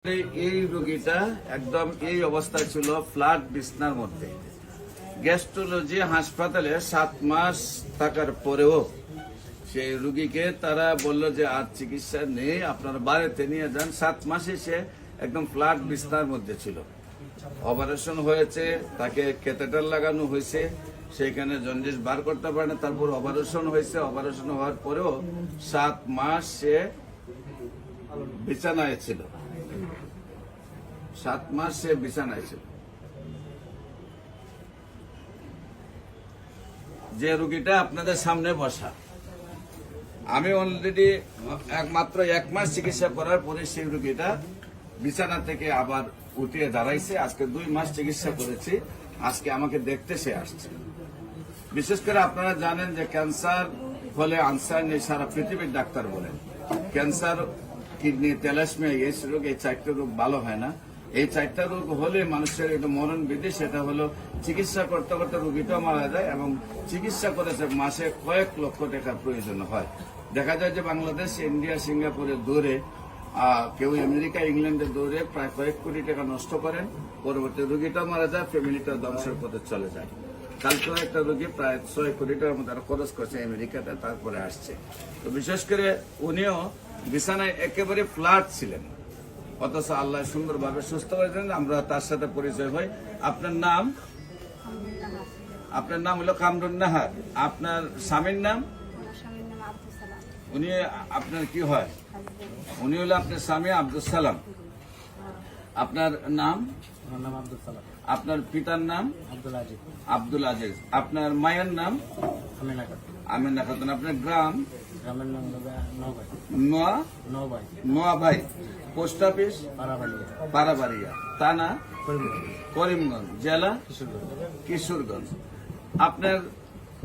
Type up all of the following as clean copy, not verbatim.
এই রোগীটা একদম এই অবস্থায় ছিল, ফ্ল্যাট বিছনার মধ্যে। গ্যাস্ট্রোলজি হাসপাতালে 7 মাস থাকার পরেও সেই রোগীকে তারা বলল যে আর চিকিৎসা নেই, আপনারা বাড়িতে নিয়ে যান। 7 মাসে সে একদম ফ্ল্যাট বিছনার মধ্যে ছিল। অপারেশন হয়েছে, তাকে ক্যাথেটার লাগানো হয়েছে, সেখানে জন্ডিস বার করতে পারে না। তারপর অপারেশন হয়েছে, অপারেশন হওয়ার পরেও 7 মাস সে বিছানায় ছিল। 7 মাস সে বিছানায় ছিল। যে রোগীটা আপনাদের সামনে বসা, আমি অলরেডি মাত্র 1 মাস চিকিৎসা করার পরে সেই রোগীটা বিছানা থেকে আবার উঠিয়ে দাঁড়াইছে। আজকে 2 মাস চিকিৎসা করেছি, আজকে আমাকে দেখতে সে আসছে। বিশেষ করে আপনারা জানেন যে ক্যান্সার হলে আনসার নেই, সারা পৃথিবীর ডাক্তার বলেন। ক্যান্সার, কিডনি, তেলাসমিয়া, এই রোগ, এই 4টা রোগ ভালো হয় না। এই 4টা রোগ হলে মানুষের একটা মরণ বিধি, সেটা হলো চিকিৎসা করতে করতে রোগীটাও মারা যায় এবং চিকিৎসা করেছে মাসে কয়েক লক্ষ টাকার প্রয়োজন হয়। দেখা যায় যে বাংলাদেশ, ইন্ডিয়া, সিঙ্গাপুরে দৌড়ে, কেউ আমেরিকা, ইংল্যান্ডে দৌড়ে প্রায় কয়েক কোটি টাকা নষ্ট করেন। পরবর্তী রোগীটাও মারা যায়, ফ্যামিলিটা ধ্বংসের পথে চলে যায়। কালকেও একটা রোগী প্রায় 6 কোটি টাকার মতো খরচ করছে আমেরিকাতে, তারপরে আসছে। তো বিশেষ করে উনিও বিছানায় একেবারে ফ্ল্যাট ছিলেন, অথচ আল্লাহ সুন্দরভাবে সুস্থ হয়েছেন। আমরা তার সাথে পরিচয় হই। আপনার নাম? আপনার নাম হলো কামরুন নাহার। আপনার স্বামীর নাম? উনি আপনার কি হয়? উনি হলো আপনার স্বামী আব্দুল সালাম। আপনার নাম? আমার নাম আব্দুল সালাম। আপনার পিতার নাম? আব্দুল আজিজ। আব্দুল আজিজ। আপনার মায়ের নাম? আমিনা খাতুন। আমিনা খাতুন। আপনার গ্রাম? গ্রামের নাম হলো নোয়াভাই। নোয়াভাই। Post office? পারাবাড়িয়া। পারাবাড়িয়া। থানা? করিমগঞ্জ। করিমগঞ্জ। জেলা? কিশোরগঞ্জ। কিশোরগঞ্জ। আপনার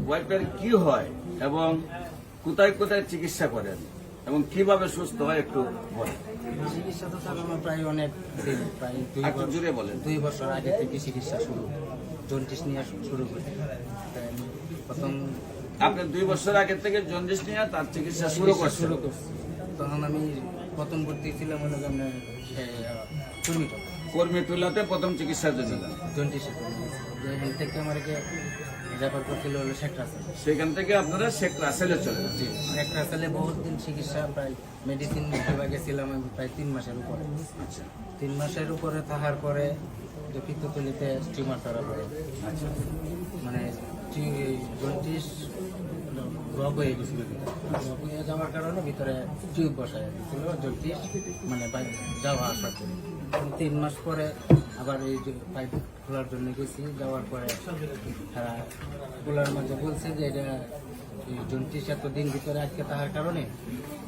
ওয়াইফের কি হয় এবং কোথায় কোথায় চিকিৎসা করেন এবং কিভাবে সুস্থ হয় একটু বলেন। চিকিৎসা তো স্যার আমার প্রায় অনেক দিন, প্রায় 2 একটু জুড়ে বলেন। 2 বছর আগে থেকে চিকিৎসা শুরু, জন্ডিস নিয়ে শুরু করি। তাই আমি প্রথম আপনি 2 বছর আগে থেকে জন্ডিস নিয়ে তার চিকিৎসা শুরু করছি। করছেন। তখন আমি প্রথম ভর্তি ছিলাম হলো আপনার কর্মীটা কর্মীটুলাতে প্রথম চিকিৎসার জন্য যান। জন্ডিসের এখান থেকে আমাকে রেফার করছিল হলো শেখ রাসেল। সেখান থেকে আপনারা শেখ রাসেলে চলে যান। জি, শেখ রাসেলে বহুত দিন চিকিৎসা, প্রায় মেডিসিন বিভাগে ছিলাম আমি প্রায় 3 মাসের উপরে। আচ্ছা 3 মাসের উপরে থাকার পরে যে পিত্তথলিতে টিউমার ধরা পড়ে, আচ্ছা মানে জন্ডিস রোগ হয়ে গেছিল। রোগ হয়ে যাওয়ার কারণে ভিতরে টিউব বসায় দিয়েছিল, জন্ডিস মানে যাওয়া আসা করে। 3 মাস পরে আবার এই যে পাইপ খোলার জন্য গেছি, যাওয়ার পরে তারা খোলার মাঝে বলছে যে এটা জন্ডিস এতদিন ভিতরে আটকে থাকার কারণে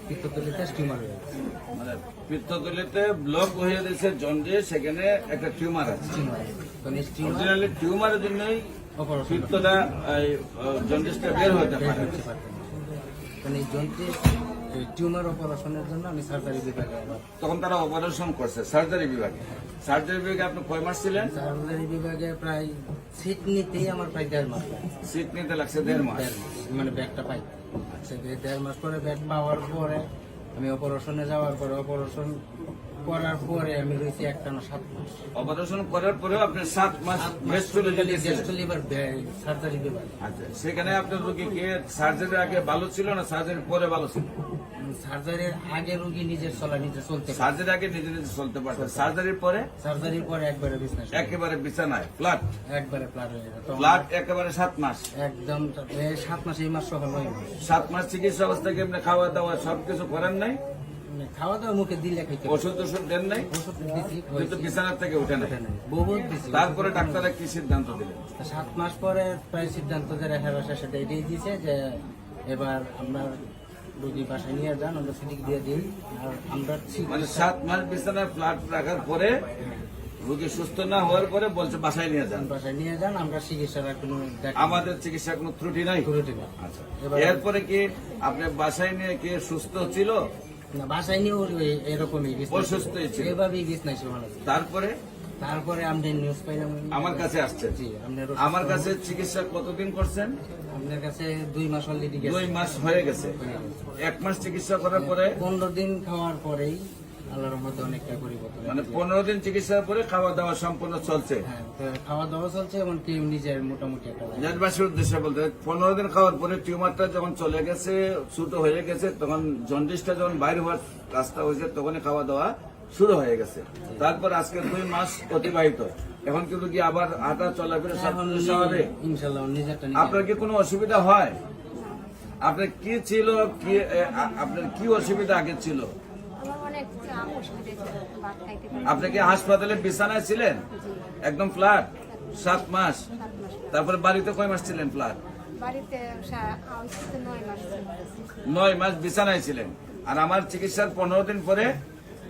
পিত্তথলিতে টিউমার হয়ে গেছে। মানে পিত্তথলিতে ব্লক হয়ে গেছে জন্ডিস, সেখানে একটা টিউমার আছে। অরিজিনালি টিউমারের জন্যই পিত্তটা জন্ডিসটা বের হতে পারে। মানে জন্ডিস টিউমার অপারেশনের জন্য আমি সার্জারি বিভাগে আবার। তখন তারা অপারেশন করছে সার্জারি বিভাগে। সার্জারি বিভাগে আপনি কয় মাস ছিলেন? সার্জারি বিভাগে প্রায় সিট নিতেই আমার প্রায় 1.5 মাস। সিট নিতে লাগছে 1.5 মাস। মানে ব্যাগটা পাই 1.5 মাস পরে ব্যাগ পাওয়ার পরে আমি অপারেশনে যাওয়ার পরে, অপারেশন করার পরে আমি রয়েছি একটানা 7 মাস। অপারেশন করার পরেও আপনি 7 মাস লিভার সার্জারি বিভাগ। আচ্ছা, সেখানে আপনার রোগীকে সার্জারির আগে ভালো ছিল না সার্জারির পরে ভালো ছিল? সার্জারির আগে রোগী নিজের চলতে পারে। সার্জারির আগে নিজে নিজে চলতে পারত, সার্জারির পরে? সার্জারির পরে একবারে বিছানায়, একেবারে বিছানায় ফ্ল্যাট। একবারে ফ্ল্যাট হয়ে গেল। ফ্ল্যাট একেবারে 7 মাস। একদম 7 মাস, এই মাস সহ 9 মাস। 7 মাস চিকিৎসা অবস্থায় আপনি খাওয়া দাওয়া সবকিছু করেন নাই? খাওয়া দাওয়া মুখে দিলে খাইতে, ওষুধ দেন নাই? ওষুধ দিছি, কিন্তু বিছানার থেকে উঠে নাই। বহুত দিছি। তারপরে ডাক্তাররা কি সিদ্ধান্ত দিলেন? 7 মাস পরে প্রায় সিদ্ধান্ত যে রেখা বাসার সাথে এটাই দিয়েছে যে এবার আমরা রোগী বাসায় নিয়ে যান, আমরা সিটিক দিয়ে দিই। আর আমরা মানে 7 মাস বিছানায় ফ্ল্যাট রাখার পরে রোগী সুস্থ না হওয়ার পরে বলছে বাসায় নিয়ে যান, বাসায় নিয়ে যান, আমরা চিকিৎসার কোনো আমাদের চিকিৎসার কোনো ত্রুটি নাই। আচ্ছা, এরপরে কি আপনি বাসায় নিয়ে কি সুস্থ ছিল? না, বাসায় নিয়েও এরকমই অসুস্থই ছিল, এভাবেই বিছনায় ছিল। তারপরে আপনি নিউজ পাইলাম আমার কাছে আসছে। জি, আমার কাছে চিকিৎসা কতদিন করছেন? আপনার কাছে 2 মাস অলরেডি 2 মাস হয়ে গেছে। 1 মাস চিকিৎসা করার পরে 15 দিন খাওয়ার পরেই আল্লাহর মধ্যে অনেকটা পরিবর্তন মানে হয়েছে। 15 দিন চিকিৎসার পরে খাওয়া দাওয়া সম্পূর্ণ চলছে। হ্যাঁ, তো খাওয়া দাওয়া চলছে, এমনকি নিজের মোটামুটি একটা দেশবাসীর উদ্দেশ্যে বলতে 15 দিন খাওয়ার পরে টিউমারটা যখন চলে গেছে, ছোট হয়ে গেছে, তখন জন্ডিসটা যখন বাইরে হওয়ার রাস্তা হয়েছে, তখনই খাওয়া দাওয়া শুরু হয়ে গেছে। তারপর আজকে 2 মাস অতিবাহিত, এখন কিন্তু কি আবার হাঁটা চলাফেরা সব এখন কিছু স্বাভাবিক। ইনশাল্লাহ নিজেরটা নিজে। আপনার কি কোনো অসুবিধা হয়? আপনার কি ছিল, কি আপনার কি অসুবিধা আগে ছিল? আমার অনেক অসুবিধা ছিল, ভাত খাইতে পারি আপনি কি হাসপাতালে বিছানায় ছিলেন? একদম ফ্ল্যাট 7 মাস। 7 মাস। তারপরে বাড়িতে কয় মাস ছিলেন ফ্ল্যাট? বাড়িতে 9 মাস ছিল। 9 মাস বিছানায় ছিলেন। আর আমার চিকিৎসার 15 দিন পরে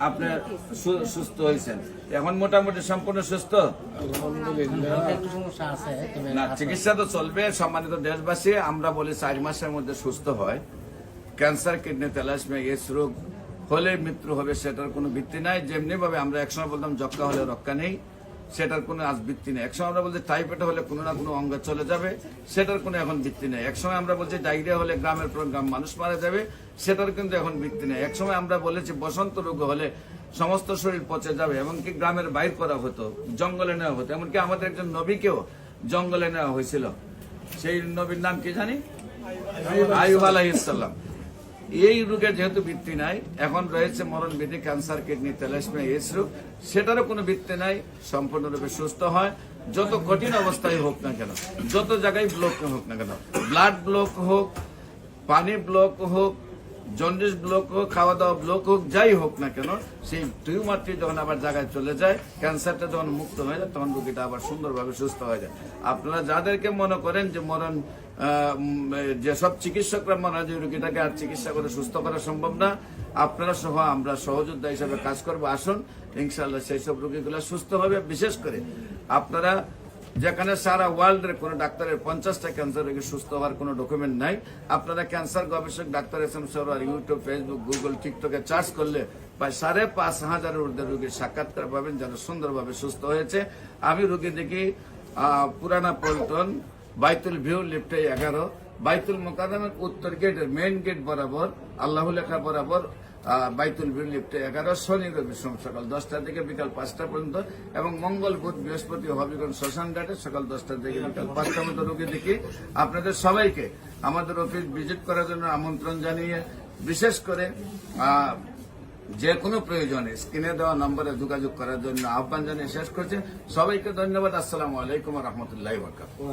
আপনি সুস্থ হয়েছেন। এখন মোটামুটি সম্পূর্ণ সুস্থ। হালকা একটু সমস্যা আছে, তবে না, চিকিৎসা তো চলবে। সম্মানিত দেশবাসী, আমরা বলি 4 মাসের মধ্যে সুস্থ হয়। ক্যান্সার, কিডনি, থ্যালাসেমিয়া, এইডস রোগ হলে মৃত্যু হবে, সেটার কোনো ভিত্তি নাই। যেমনি ভাবে আমরা একসময় বলতাম যক্কা হলে রক্ষা নেই, সেটার কোনো আজ ভিত্তি নেই। একসময় আমরা বলছি টাইফয়েড হলে কোনো না কোনো অঙ্গ চলে যাবে, সেটার কোনো এখন ভিত্তি নেই। একসময় আমরা বলছি ডায়রিয়া হলে গ্রামের পর গ্রাম মানুষ মারা যাবে, সেটার কিন্তু এখন ভিত্তি নেই। একসময় আমরা বলেছি বসন্ত রোগ হলে সমস্ত শরীর পচে যাবে, এমনকি গ্রামের বাইর করা হতো, জঙ্গলে নেওয়া হতো। এমনকি আমাদের একজন নবীকেও জঙ্গলে নেওয়া হয়েছিল। সেই নবীর নাম কি জানি? আইয়ুব আলাইহিস সালাম। এই রোগের যেহেতু ভিত্তি নাই, এখন রয়েছে মরণ বিধি, ক্যান্সার, কিডনি, থ্যালাসেমিয়া, এইডস রোগ, সেটারও কোনো ভিত্তি নাই। সম্পূর্ণরূপে সুস্থ হয়, যত কঠিন অবস্থায় হোক না কেন, যত জায়গায় ব্লক হোক না কেন, ব্লাড ব্লক হোক, পানি ব্লক হোক, জন্ডিস ব্লক হোক, খাওয়া দাওয়া ব্লক হোক, যাই হোক না কেন, সেই টিউমারটি যখন আবার জায়গায় চলে যায়, ক্যান্সারটা যখন মুক্ত হয়ে যায়, তখন রোগীটা আবার সুন্দরভাবে সুস্থ হয়ে যায়। আপনারা যাদেরকে মনে করেন যে মরণ, যেসব চিকিৎসকরা মনে হয় যে রোগীটাকে আর চিকিৎসা করে সুস্থ করা সম্ভব না, আপনারা সহ আমরা সহযোদ্ধা হিসাবে কাজ করবো। আসুন, ইনশাআল্লাহ সেই সব রোগীগুলো সুস্থ হবে। বিশেষ করে আপনারা যেখানে সারা ওয়ার্ল্ডের কোন ডাক্তারের 50টা ক্যান্সার রোগী সুস্থ হওয়ার কোন ডকুমেন্ট নাই, আপনারা ক্যান্সার গবেষক ডাক্তার S M Sarwar YouTube, Facebook, Google, টিকটকে সার্চ করলে প্রায় 5,500 ঊর্ধ্বে রোগীর সাক্ষাৎকার পাবেন যারা সুন্দরভাবে সুস্থ হয়েছে। আমি রোগী দেখি পুরানা পল্টন, বাইতুল ভিউ, লিফটে 11, বাইতুল মোকাররমের উত্তর গেটের মেইন গেট বরাবর, আল্লাহ লেখা বরাবর, বাইতুল ভিউ, লিফটে 11, শনি রবি সোম সকাল 10টা থেকে বিকাল 5টা পর্যন্ত, এবং মঙ্গল, বুধ, বৃহস্পতি হবিগঞ্জ শ্মশান ঘাটে সকাল 10টা থেকে বিকাল 5টা পর্যন্ত রোগী দেখি। আপনাদের সবাইকে আমাদের অফিস ভিজিট করার জন্য আমন্ত্রণ জানিয়ে, বিশেষ করে যে কোনো প্রয়োজনে স্ক্রিনে দেওয়া নম্বরে যোগাযোগ করার জন্য আহ্বান জানিয়ে শেষ করছি। সবাইকে ধন্যবাদ। আসসালামু আলাইকুম ওয়া রাহমাতুল্লাহি ওয়া বারাকাতুহু।